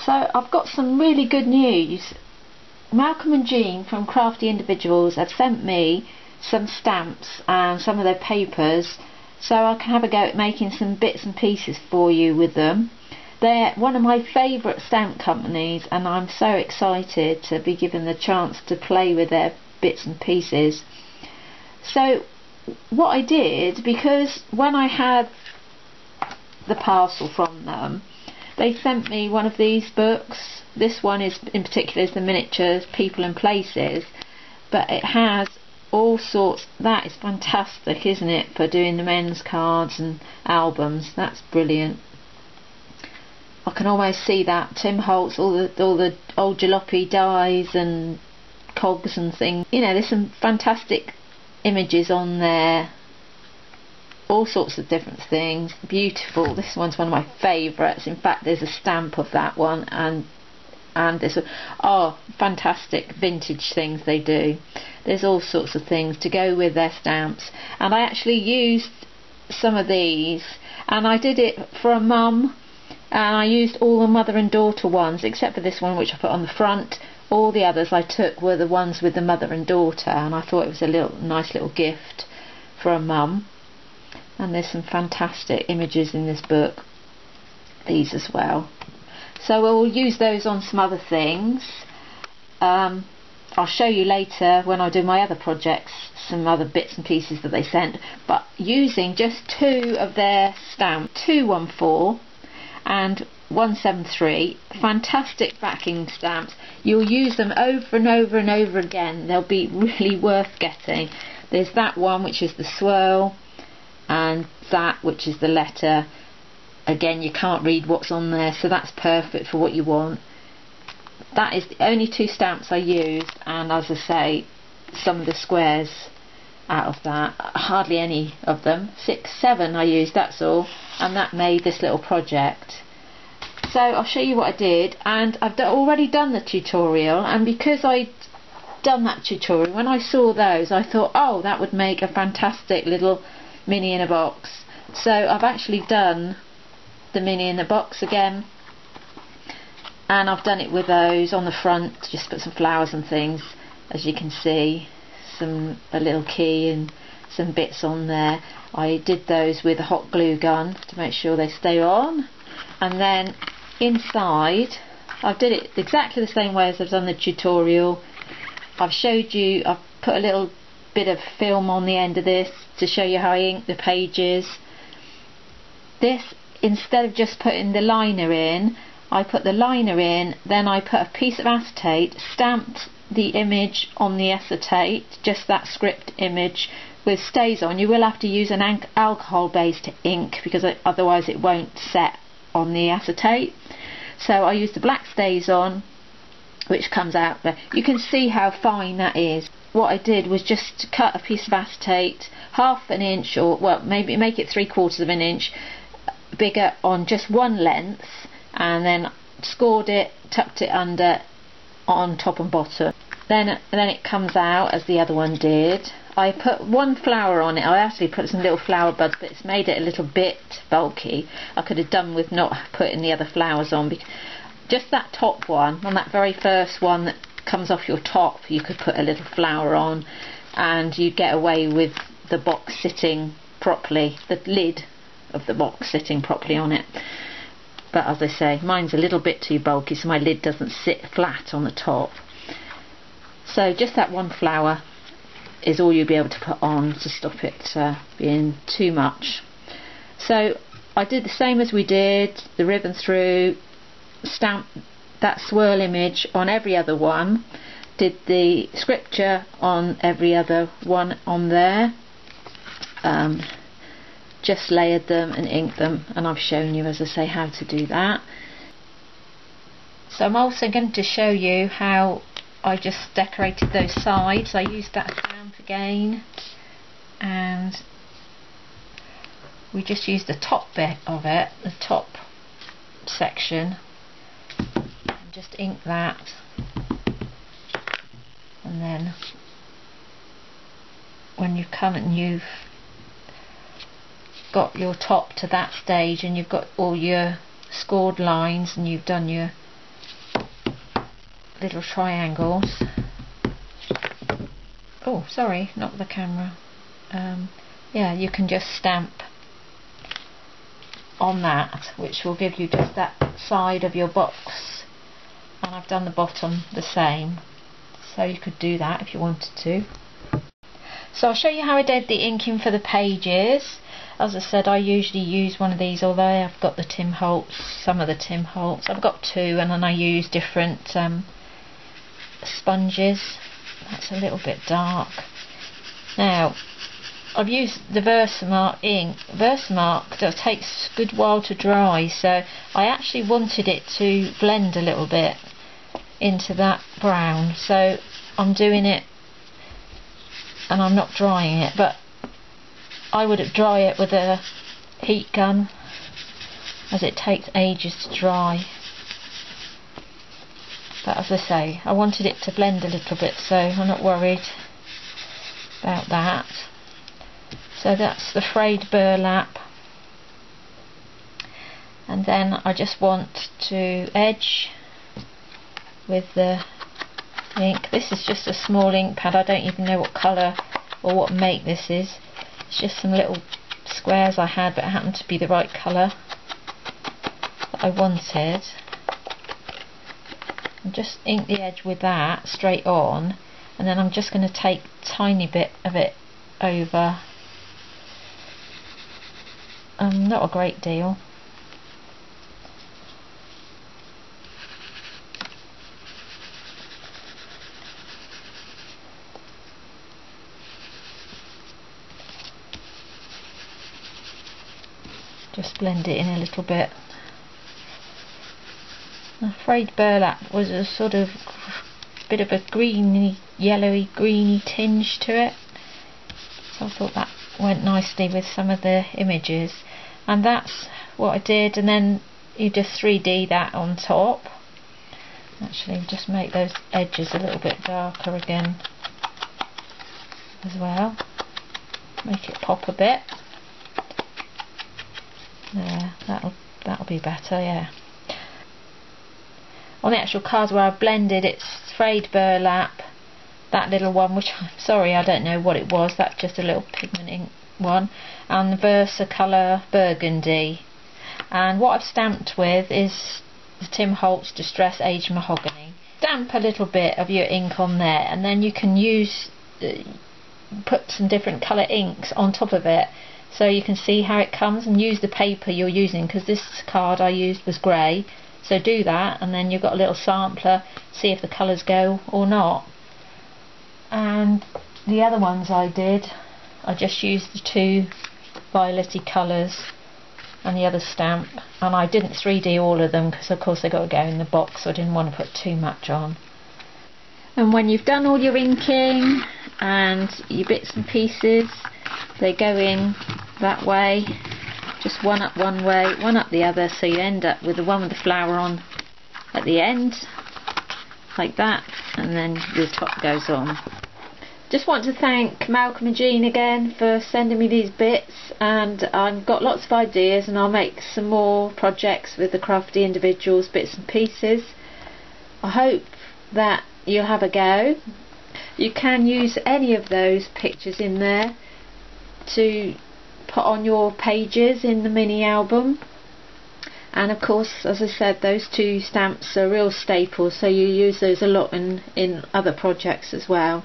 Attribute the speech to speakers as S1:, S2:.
S1: So I've got some really good news. Malcolm and Jean from Crafty Individuals have sent me some stamps and some of their papers, so I can have a go at making some bits and pieces for you with them. They're one of my favourite stamp companies, and I'm so excited to be given the chance to play with their bits and pieces. So what I did, because when I had the parcel from them, they sent me one of these books. This one is in particular is the miniatures People and Places, but it has all sorts. That is fantastic, isn't it, for doing the men's cards and albums? That's brilliant. I can almost see that Tim Holtz, all the old jalopy dies and cogs and things. You know, there's some fantastic images on there, all sorts of different things. Beautiful. This one's one of my favourites. In fact, there's a stamp of that one, and this one. Oh, fantastic vintage things they do. There's all sorts of things to go with their stamps, and I actually used some of these, and I did it for a mum, and I used all the mother and daughter ones except for this one, which I put on the front. All the others I took were the ones with the mother and daughter, and I thought it was a nice little gift for a mum. And there's some fantastic images in this book, these as well. So we'll use those on some other things. I'll show you later when I do my other projects some other bits and pieces that they sent, but using just two of their stamps, 214 and 173, fantastic backing stamps. You'll use them over and over and over again. They'll be really worth getting. There's that one which is the swirl, and that which is the letter. Again, you can't read what's on there, so that's perfect for what you want. That is the only two stamps I used, and as I say, some of the squares out of that, hardly any of them. 6, 7 I used, that's all, and that made this little project. So I'll show you what I did, and I've already done the tutorial, and because I'd done that tutorial, when I saw those I thought, oh, that would make a fantastic little mini in a box. So I've actually done the mini in the box again, and I've done it with those on the front. Just put some flowers and things, as you can see, a little key and some bits on there. I did those with a hot glue gun to make sure they stay on, and then inside I did it exactly the same way as I've done the tutorial. I've showed you, I've put a little bit of film on the end of this to show you how I ink the pages. This, instead of just putting the liner in, I put the liner in, then I put a piece of acetate, stamped the image on the acetate, just that script image with StazOn. You will have to use an alcohol based ink because otherwise it won't set on the acetate. So I used the black StazOn, which comes out there. You can see how fine that is. What I did was just cut a piece of acetate half an inch, or well, maybe make it 3/4 of an inch bigger on just one length, and then scored it, tucked it under on top and bottom. Then it comes out as the other one did. I put one flower on it. I actually put some little flower buds, but it's made it a little bit bulky. I could have done with not putting the other flowers on, because just that top one, on that very first one that comes off your top, you could put a little flower on, and you'd get away with the box sitting properly, the lid of the box sitting properly on it. But as I say, mine's a little bit too bulky, so my lid doesn't sit flat on the top. So just that one flower is all you'll be able to put on to stop it being too much. So I did the same as we did, the ribbon through, stamp that swirl image on every other one, did the scripture on every other one on there, just layered them and inked them, and I've shown you, as I say, how to do that. So I'm also going to show you how I just decorated those sides. I used that stamp again, and we just used the top bit of it, the top section, and just ink that, and then when you come and you've got your top to that stage and you've got all your scored lines and you've done your little triangles. Oh, sorry, not the camera. Yeah, you can just stamp on that, which will give you just that side of your box, and I've done the bottom the same, so you could do that if you wanted to. So I'll show you how I did the inking for the pages. As I said, I usually use one of these, although I've got the Tim Holtz, some of the Tim Holtz. I've got two, and then I use different sponges. That's a little bit dark. Now, I've used the Versamark ink. Versamark takes a good while to dry, so I actually wanted it to blend a little bit into that brown. So I'm doing it, and I'm not drying it, but I would dry it with a heat gun, as it takes ages to dry. But as I say, I wanted it to blend a little bit, so I'm not worried about that. So that's the frayed burlap, and then I just want to edge with the ink. This is just a small ink pad. I don't even know what colour or what make this is. It's just some little squares I had, but it happened to be the right colour that I wanted. And just ink the edge with that straight on, and then I'm just going to take a tiny bit of it over. Not a great deal. Just blend it in a little bit. The frayed burlap was a sort of bit of a greeny, yellowy, greeny tinge to it, so I thought that went nicely with some of the images, and that's what I did. And then you just 3D that on top. Actually, just make those edges a little bit darker again as well, make it pop a bit. There, that'll be better, yeah. On the actual cards where I've blended, it's frayed burlap, that little one, which I'm sorry I don't know what it was, that's just a little pigment ink one, and the Versacolour burgundy. And what I've stamped with is the Tim Holtz Distress Aged Mahogany. Stamp a little bit of your ink on there, and then you can use put some different colour inks on top of it, so you can see how it comes, and use the paper you're using, because this card I used was grey. So do that, and then you've got a little sampler, see if the colours go or not. And the other ones I did, I just used the two violety colours and the other stamp, and I didn't 3D all of them because of course they got to go in the box, so I didn't want to put too much on. And when you've done all your inking and your bits and pieces, they go in that way, just one up one way, one up the other, so you end up with the one with the flower on at the end, like that, and then the top goes on. Just want to thank Malcolm and Jean again for sending me these bits, and I've got lots of ideas, and I'll make some more projects with the Crafty Individuals bits and pieces. I hope that you'll have a go. You can use any of those pictures in there to put on your pages in the mini album, and of course, as I said, those two stamps are real staples, so you use those a lot in other projects as well.